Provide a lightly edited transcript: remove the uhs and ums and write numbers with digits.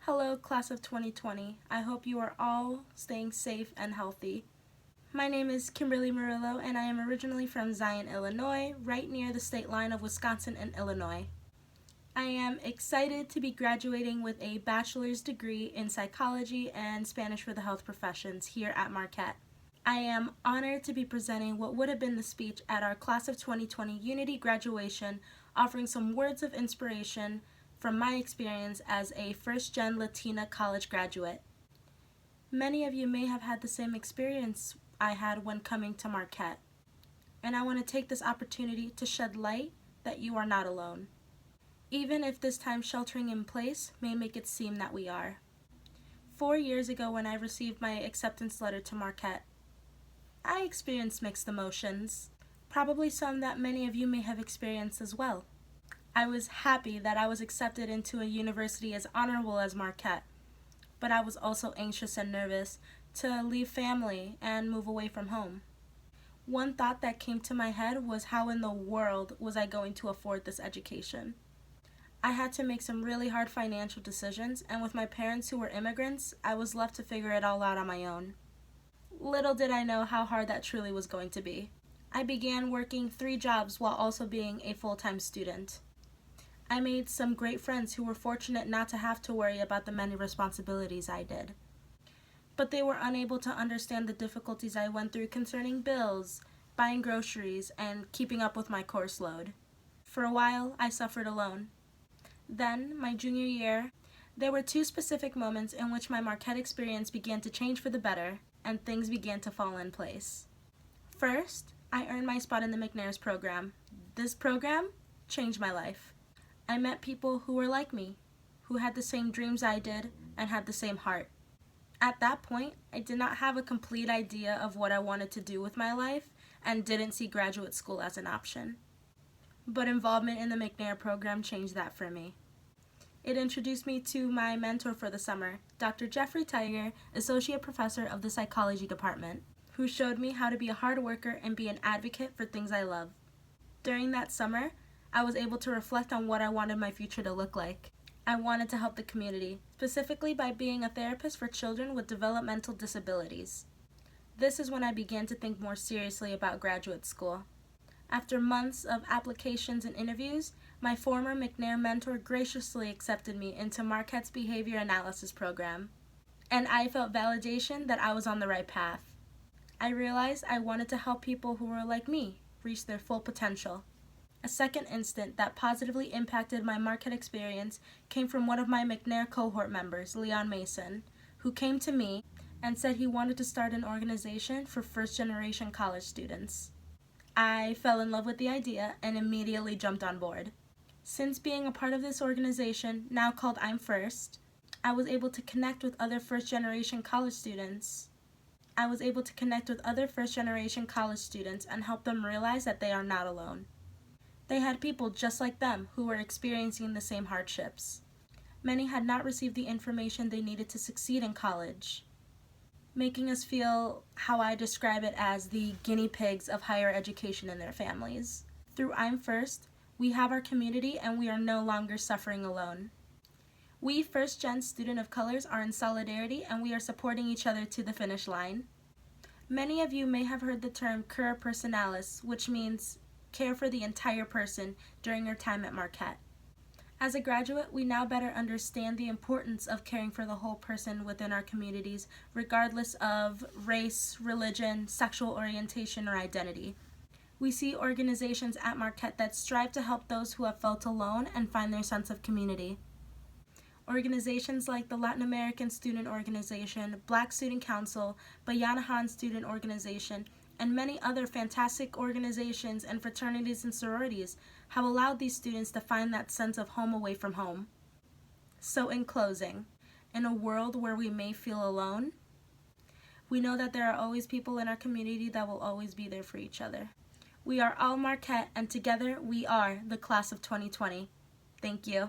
Hello, class of 2020. I hope you are all staying safe and healthy. My name is Murillo, and I am originally from Zion, Illinois, right near the state line of Wisconsin and Illinois. I am excited to be graduating with a bachelor's degree in psychology and Spanish for the health professions here at Marquette. I am honored to be presenting what would have been the speech at our class of 2020 Unity graduation, offering some words of inspiration from my experience as a first-gen Latina college graduate. Many of you may have had the same experience I had when coming to Marquette, and I want to take this opportunity to shed light that you are not alone, even if this time sheltering in place may make it seem that we are. 4 years ago, when I received my acceptance letter to Marquette, I experienced mixed emotions, probably some that many of you may have experienced as well. I was happy that I was accepted into a university as honorable as Marquette, but I was also anxious and nervous to leave family and move away from home. One thought that came to my head was, how in the world was I going to afford this education? I had to make some really hard financial decisions, and with my parents who were immigrants, I was left to figure it all out on my own. Little did I know how hard that truly was going to be. I began working 3 jobs while also being a full-time student. I made some great friends who were fortunate not to have to worry about the many responsibilities I did. But they were unable to understand the difficulties I went through concerning bills, buying groceries, and keeping up with my course load. For a while, I suffered alone. Then, my junior year, there were 2 specific moments in which my Marquette experience began to change for the better, and things began to fall in place. First, I earned my spot in the McNair's program. This program changed my life. I met people who were like me, who had the same dreams I did and had the same heart. At that point, I did not have a complete idea of what I wanted to do with my life and didn't see graduate school as an option. But involvement in the McNair program changed that for me. It introduced me to my mentor for the summer, Dr. Jeffrey Tiger, Associate Professor of the Psychology Department, who showed me how to be a hard worker and be an advocate for things I love. During that summer, I was able to reflect on what I wanted my future to look like. I wanted to help the community, specifically by being a therapist for children with developmental disabilities. This is when I began to think more seriously about graduate school. After months of applications and interviews, my former McNair mentor graciously accepted me into Marquette's Behavior Analysis program, and I felt validation that I was on the right path. I realized I wanted to help people who were like me reach their full potential. A second instant that positively impacted my Marquette experience came from one of my McNair cohort members, Leon Mason, who came to me and said he wanted to start an organization for first-generation college students. I fell in love with the idea and immediately jumped on board. Since being a part of this organization, now called I'm First, I was able to connect with other first-generation college students. and help them realize that they are not alone. They had people just like them who were experiencing the same hardships. Many had not received the information they needed to succeed in college, making us feel how I describe it as the guinea pigs of higher education in their families. Through I'm First, we have our community and we are no longer suffering alone. We first-gen student of colors are in solidarity and we are supporting each other to the finish line. Many of you may have heard the term cura personalis, which means care for the entire person during your time at Marquette. As a graduate, we now better understand the importance of caring for the whole person within our communities, regardless of race, religion, sexual orientation, or identity. We see organizations at Marquette that strive to help those who have felt alone and find their sense of community. Organizations like the Latin American Student Organization, Black Student Council, Bayanahan Student Organization, and many other fantastic organizations and fraternities and sororities have allowed these students to find that sense of home away from home. So in closing, in a world where we may feel alone, we know that there are always people in our community that will always be there for each other. We are all Marquette, and together we are the class of 2020. Thank you.